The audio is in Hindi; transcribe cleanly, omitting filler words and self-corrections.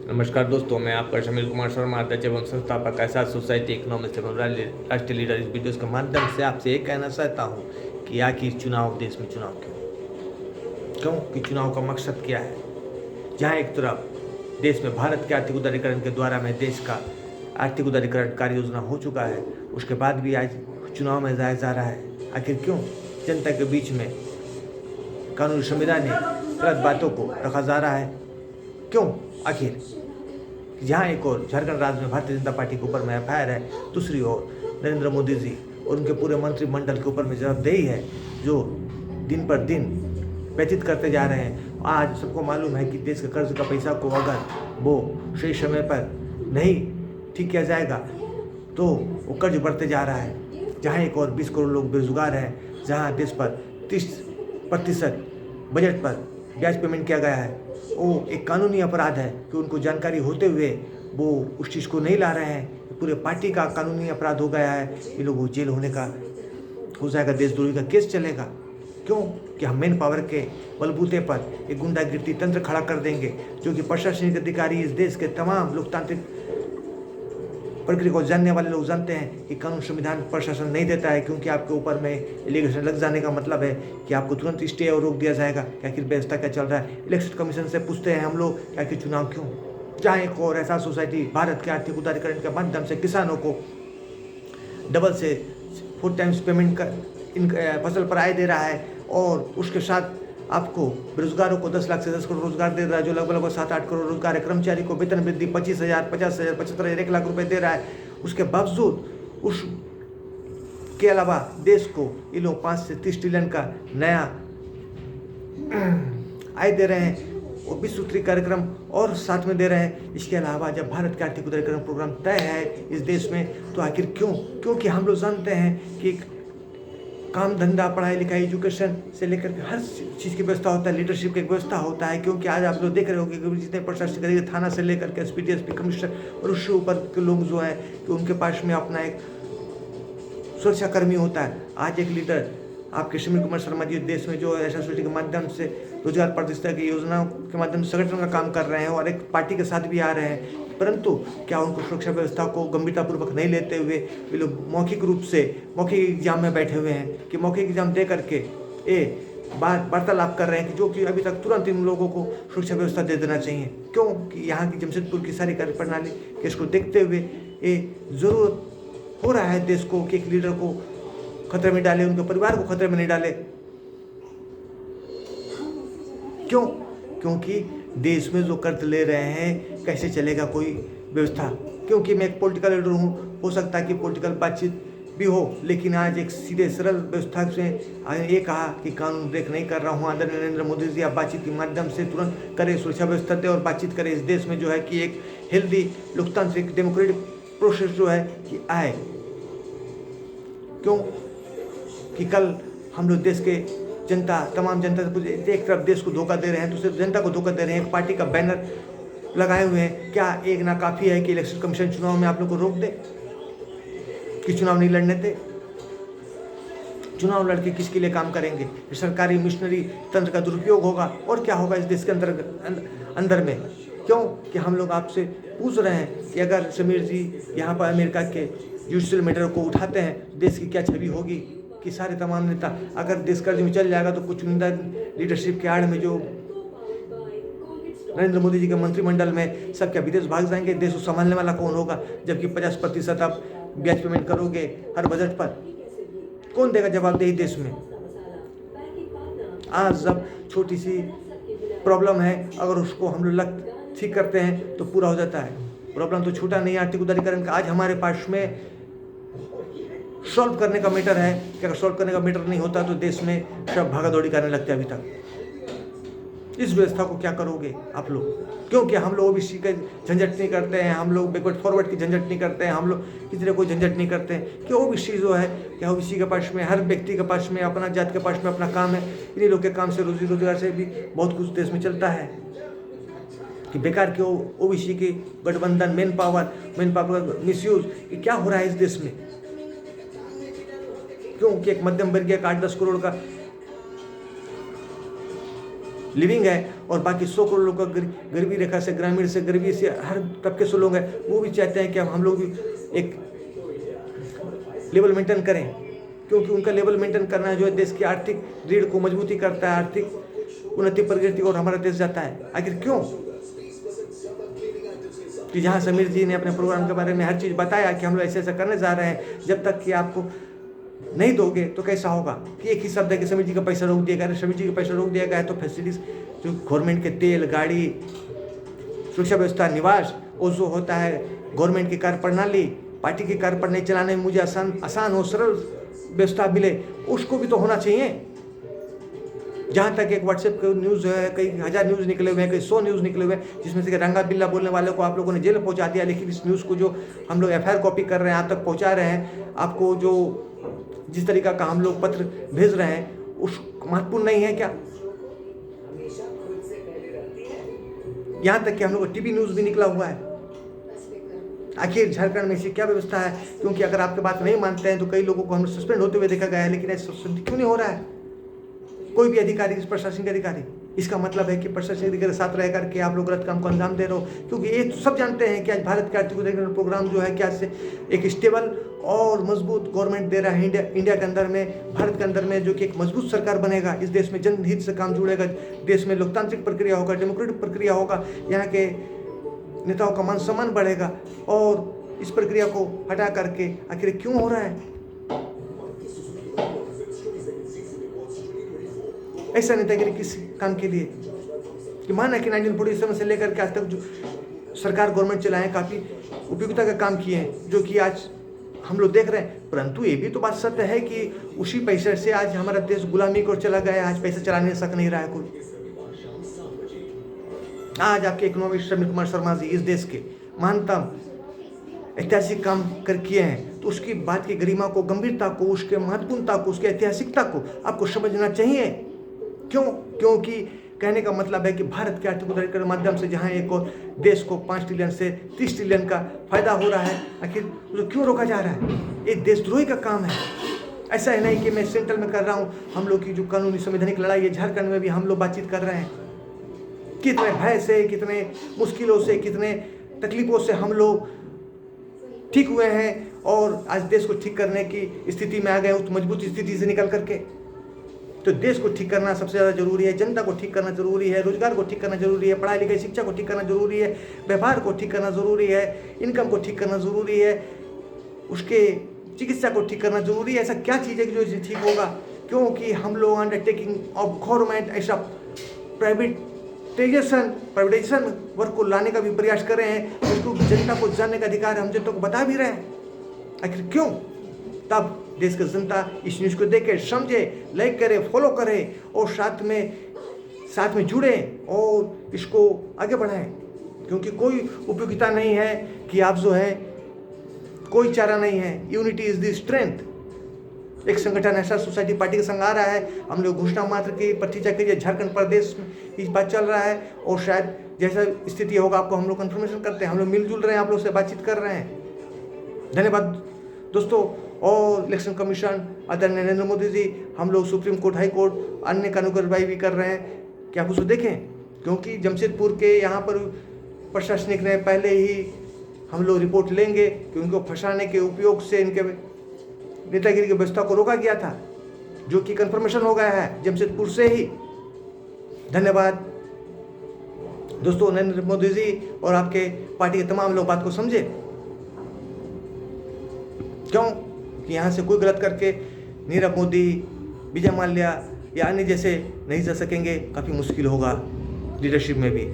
नमस्कार दोस्तों, मैं आपका शमील कुमार शर्मा, अध्यक्ष एवं संस्थापक एहसास सोसाइटी इकोनॉमिक्स एवं राष्ट्रीय लीडर। इस वीडियो के माध्यम से आपसे ये कहना चाहता हूँ कि आखिर चुनाव, देश में चुनाव क्यों कि चुनाव का मकसद क्या है। जहाँ एक तरफ देश में भारत के आर्थिक उदारीकरण के द्वारा में देश का आर्थिक उदारीकरण कार्य योजना हो चुका है, उसके बाद भी आज चुनाव में जाया जा रहा है। आखिर क्यों जनता के बीच में कानूनी संविधान गलत बातों को रखा जा रहा है? क्यों आखिर जहाँ एक और झारखंड राज्य में भारतीय जनता पार्टी के ऊपर में एफआईआर है, दूसरी ओर नरेंद्र मोदी जी और उनके पूरे मंत्रिमंडल के ऊपर में जवाबदेही है, जो दिन पर दिन व्यतीत करते जा रहे हैं। आज सबको मालूम है कि देश के कर्ज का पैसा को अगर वो सही समय पर नहीं ठीक किया जाएगा तो वो कर्ज बढ़ते जा रहा है। जहाँ एक और 20 करोड़ लोग बेरोजगार हैं, जहाँ देश पर 30% बजट पर ब्याज पेमेंट किया गया है, वो एक कानूनी अपराध है कि उनको जानकारी होते हुए वो उस चीज़ को नहीं ला रहे हैं। पूरे पार्टी का कानूनी अपराध हो गया है। ये लोग जेल होने का हो जाएगा, देशद्रोही का केस चलेगा। क्यों कि हम मेन पावर के बलबूते पर एक गुंडागिर्दी तंत्र खड़ा कर देंगे, जो कि प्रशासनिक अधिकारी इस देश के तमाम लोकतांत्रिक प्रक्रिया को जानने वाले लोग जानते हैं कि कानून संविधान प्रशासन नहीं देता है, क्योंकि आपके ऊपर में एलिगेशन लग जाने का मतलब है कि आपको तुरंत स्टे और रोक दिया जाएगा कि आखिर व्यवस्था क्या चल रहा है। इलेक्शन कमीशन से पूछते हैं हम लोग कि आखिर चुनाव क्यों। जहाँ एक और एहसास सोसाइटी भारत के आर्थिक उदारीकरण के माध्यम से किसानों को डबल से 4 टाइम्स पेमेंट का इन फसल पर आय दे रहा है, और उसके साथ आपको बेरोजगारों को 10 लाख से 10 करोड़ रोजगार दे रहा है, जो लगभग 7-8 करोड़ रोजगार है। कर्मचारी को वेतन वृद्धि 25,000, 50,000, 75,000, 1 लाख रुपए दे रहा है। उसके बावजूद उसके अलावा देश को ये लोग 5 से 30 ट्रिलियन का नया आय दे रहे हैं, और 20 सूत्री कार्यक्रम और साथ में दे रहे हैं। इसके अलावा जब भारत के आर्थिक उदारीकरण प्रोग्राम तय है इस देश में, तो आखिर क्यों? क्योंकि हम लोग जानते हैं कि काम धंधा, पढ़ाई लिखाई, एजुकेशन से लेकर के हर चीज़ की व्यवस्था होता है, लीडरशिप की व्यवस्था होता है। क्योंकि आज आप लोग देख रहे हो कि जितने प्रशासनिक अधिकारी, थाना से लेकर के एसपी, डीएसपी, कमिश्नर और उससे ऊपर के लोग जो हैं कि उनके पास में अपना एक सुरक्षाकर्मी होता है। आज एक लीडर आपके शमील कुमार शर्मा जी देश में जो एहसास सोसाइटी के माध्यम से रोजगार प्रतिष्ठा की योजनाओं के माध्यम से संगठन का काम कर रहे हैं और एक पार्टी के साथ भी आ रहे हैं, परंतु क्या उनको सुरक्षा व्यवस्था को गंभीरतापूर्वक नहीं लेते हुए ये लोग मौखिक रूप से मौखिक एग्जाम में बैठे हुए हैं कि मौखिक एग्जाम दे करके वार्तालाप कर रहे हैं कि जो कि अभी तक तुरंत इन लोगों को सुरक्षा व्यवस्था दे देना चाहिए। क्यों कि यहाँ की जमशेदपुर की सारी कार्य प्रणाली केस को देखते हुए ये जरूरत हो रहा है देश को कि एक लीडर को खतरे में डाले, उनके परिवार को खतरे में नहीं डाले। क्यों? क्योंकि देश में जो कर्ज ले रहे हैं, कैसे चलेगा कोई व्यवस्था? क्योंकि मैं एक पॉलिटिकल लीडर हूँ, हो सकता है कि पॉलिटिकल बातचीत भी हो, लेकिन आज एक सीधे सरल व्यवस्था से ये कहा कि कानून ब्रेक नहीं कर रहा हूँ। आदरणीय नरेंद्र मोदी जी आप बातचीत के माध्यम से तुरंत करें, सुरक्षा व्यवस्था दें और बातचीत करें। इस देश में जो है कि एक हेल्दी लोकतांत्रिक डेमोक्रेटिक प्रोसेस जो है कि आए। क्यों कि कल हम लोग देश के जनता, तमाम जनता से एक तरफ देश को धोखा दे रहे हैं, दूसरी जनता को धोखा दे रहे हैं। एक पार्टी का बैनर लगाए हुए हैं। क्या एक ना काफ़ी है कि इलेक्शन कमीशन चुनाव में आप लोग को रोक दे, कि चुनाव नहीं लड़ने दे? चुनाव लड़के किसके लिए काम करेंगे? सरकारी मिशनरी तंत्र का दुरुपयोग होगा और क्या होगा इस देश के अंदर में। क्यों कि हम लोग आपसे पूछ रहे हैं कि अगर समीर जी यहाँ पर अमेरिका के जुडिशल मैटर को उठाते हैं, देश की क्या छवि होगी? कि सारे तमाम नेता अगर देश कर्ज में चल जाएगा तो कुछ चुनिंदा लीडरशिप के आड़ में जो नरेंद्र मोदी जी के मंत्रिमंडल में सब क्या विदेश भाग जाएंगे? देश को संभालने वाला कौन होगा? जबकि 50% आप ब्याज पेमेंट करोगे हर बजट पर, कौन देगा जवाबदेही देश में? आज जब छोटी सी प्रॉब्लम है, अगर उसको हम लोग ठीक करते हैं तो पूरा हो जाता है। प्रॉब्लम तो छोटा नहीं है आर्थिक उदारीकरण का। आज हमारे पास में सॉल्व करने का मैटर है कि अगर सॉल्व करने का मैटर नहीं होता तो देश में सब भागा दौड़ी करने लगते अभी तक। इस व्यवस्था को क्या करोगे आप लोग? क्योंकि हम लोग ओबीसी का झंझट नहीं करते हैं, हम लोग बैकवर्ड फॉरवर्ड की झंझट नहीं करते हैं, हम लोग किसी तरह कोई झंझट नहीं करते हैं कि ओबीसी जो है क्या ओबीसी के पास में, हर व्यक्ति के पास में, अपना जात के पास में अपना काम है। इन्हीं लोग के काम से, रोजी रोजगार से भी बहुत कुछ देश में चलता है। कि बेकार के ओबीसी के गठबंधन, मेन पावर मिसयूज, ये क्या हो रहा है इस देश में? क्योंकि एक मध्यम वर्गीय का 8-10 करोड़ का लिविंग है, और बाकी 100 करोड़ लोग का गरीबी रेखा से, ग्रामीण से, गरीबी से, हर तबके से लोग हैं, वो भी चाहते हैं कि हम लोग भी एक लेवल मेंटेन करें, क्योंकि उनका लेवल मेंटेन करना जो है देश की आर्थिक रीढ़ को मजबूती करता है, आर्थिक उन्नति प्रगति और हमारा देश जाता है। आखिर क्यों? कि जहाँ समीर जी ने अपने प्रोग्राम के बारे में हर चीज़ बताया कि हम लोग ऐसे ऐसा करने जा रहे हैं, जब तक कि आपको नहीं दोगे तो कैसा होगा, कि एक ही शब्द है कि समीर जी का पैसा रोक दिया गया है। समीर जी का पैसा रोक दिया गया है तो फैसिलिटीज जो गवर्नमेंट के तेल, गाड़ी, सुरक्षा व्यवस्था, निवास, और जो होता है गवर्नमेंट की कार्य प्रणाली, पार्टी की कार्य प्रणाली चलाने में मुझे आसान और सरल व्यवस्था मिले, उसको भी तो होना चाहिए। जहाँ तक एक व्हाट्सएप के न्यूज़ है, कई हज़ार न्यूज़ निकले हुए हैं, कई 100 न्यूज़ निकले हुए हैं, जिसमें से रंगा बिल्ला बोलने वाले को आप लोगों ने जेल पहुँचा दिया, लेकिन इस न्यूज़ को जो हम लोग FIR कॉपी कर रहे हैं, आप तक पहुँचा रहे हैं, आपको जो जिस तरीका का हम लोग पत्र भेज रहे हैं, उस महत्वपूर्ण नहीं है क्या? यहाँ तक कि हम लोग को टीवी न्यूज़ भी निकला हुआ है। आखिर झारखंड में ऐसी क्या व्यवस्था है? क्योंकि अगर आपके बात नहीं मानते हैं तो कई लोगों को हम सस्पेंड होते हुए देखा गया है, लेकिन ऐसा क्यों नहीं हो रहा है? कोई भी अधिकारी, प्रशासनिक अधिकारी, इसका मतलब है कि प्रशासनिक अधिकारी के साथ रह करके आप लोग गलत काम को अंजाम दे रहे हो। क्योंकि ये सब जानते हैं कि आज भारत के आर्थिक उन्नयन प्रोग्राम जो है क्या से एक स्टेबल और मजबूत गवर्नमेंट दे रहा है इंडिया के अंदर में, भारत के अंदर में, जो कि एक मजबूत सरकार बनेगा। इस देश में जनहित से काम जुड़ेगा, देश में लोकतांत्रिक प्रक्रिया होगा, डेमोक्रेटिक प्रक्रिया होगा, यहाँ के नेताओं का मान सम्मान बढ़ेगा। और इस प्रक्रिया को हटा करके आखिर क्यों हो रहा है? ऐसा नेतागिरी किस काम के लिए? कि माना कि 1947 से लेकर के आज तक जो सरकार गवर्नमेंट चलाएं काफ़ी उपयोगिता का काम किए हैं, जो कि आज हम लोग देख रहे हैं। परंतु ये भी तो बात सत्य है कि उसी पैसे से आज हमारा देश गुलामी को चला गया है, आज पैसा चलाने सक नहीं रहा है कोई। आज आपके इकोनॉमिस्ट समीर कुमार शर्मा जी इस देश के महानतम ऐतिहासिक काम कर किए हैं, तो उसकी बात की गरिमा को, गंभीरता को, उसके महत्वपूर्णता को, उसकी ऐतिहासिकता को आपको समझना चाहिए। क्यों? क्योंकि कहने का मतलब है कि भारत के आर्थिक उन्नयन के माध्यम से जहां एक और देश को 5 ट्रिलियन से 30 ट्रिलियन का फायदा हो रहा है, आखिर तो क्यों रोका जा रहा है? ये देशद्रोही का काम है। ऐसा है नहीं कि मैं सेंट्रल में कर रहा हूं, हम लोग की जो कानूनी संवैधानिक लड़ाई है झारखंड में भी हम लोग बातचीत कर रहे हैं। कितने भय से, कितने मुश्किलों से, कितने तकलीफों से हम लोग ठीक हुए हैं और आज देश को ठीक करने की स्थिति में आ गए, उस मजबूत स्थिति से निकल करके। तो देश को ठीक करना सबसे ज़्यादा जरूरी है, जनता को ठीक करना जरूरी है, रोजगार को ठीक करना जरूरी है, पढ़ाई लिखाई शिक्षा को ठीक करना जरूरी है, व्यवहार को ठीक करना जरूरी है, इनकम को ठीक करना जरूरी है, उसके चिकित्सा को ठीक करना जरूरी है। ऐसा क्या चीज़ है जो ठीक होगा? क्योंकि हम लोग अंडरटेकिंग ऑफ गवर्नमेंट ऐसा प्राइवेटाइजेशन वर्क को लाने का भी प्रयास कर रहे हैं, उसको जनता को जानने का अधिकार हम जनता को बता भी रहे हैं। आखिर क्यों? तब देश की जनता इस न्यूज़ को देखे, समझे, लाइक करे, फॉलो करे और साथ में जुड़े और इसको आगे बढ़ाएं। क्योंकि कोई उपयोगिता नहीं है कि आप जो है, कोई चारा नहीं है। Unity is the strength. एक संगठन ऐसा सोसाइटी पार्टी का संघ आ रहा है, हम लोग घोषणा मात्र की प्रतिष्ठा के लिए झारखंड प्रदेश में इस बात चल रहा है, और शायद जैसा स्थिति होगा आपको हम लोग कन्फर्मेशन करते हैं। हम लोग मिलजुल रहे हैं, आप लोग से बातचीत कर रहे हैं। धन्यवाद दोस्तों। और इलेक्शन कमीशन, आदरणीय नरेंद्र मोदी जी, हम लोग सुप्रीम कोर्ट, हाई कोर्ट, अन्य कानून कार्रवाई भी कर रहे हैं कि आप उसको देखें। क्योंकि जमशेदपुर के यहाँ पर प्रशासनिक ने पहले ही हम लोग रिपोर्ट लेंगे कि उनको फंसाने के उपयोग से इनके नेतागिरी की व्यवस्था को रोका गया था, जो कि कंफर्मेशन हो गया है जमशेदपुर से ही। धन्यवाद दोस्तों। नरेंद्र मोदी जी और आपके पार्टी के तमाम लोग बात को समझे। क्यों? कि यहाँ से कोई गलत करके नीरव मोदी, विजय माल्या या अन्य जैसे नहीं जा सकेंगे। काफ़ी मुश्किल होगा लीडरशिप में भी।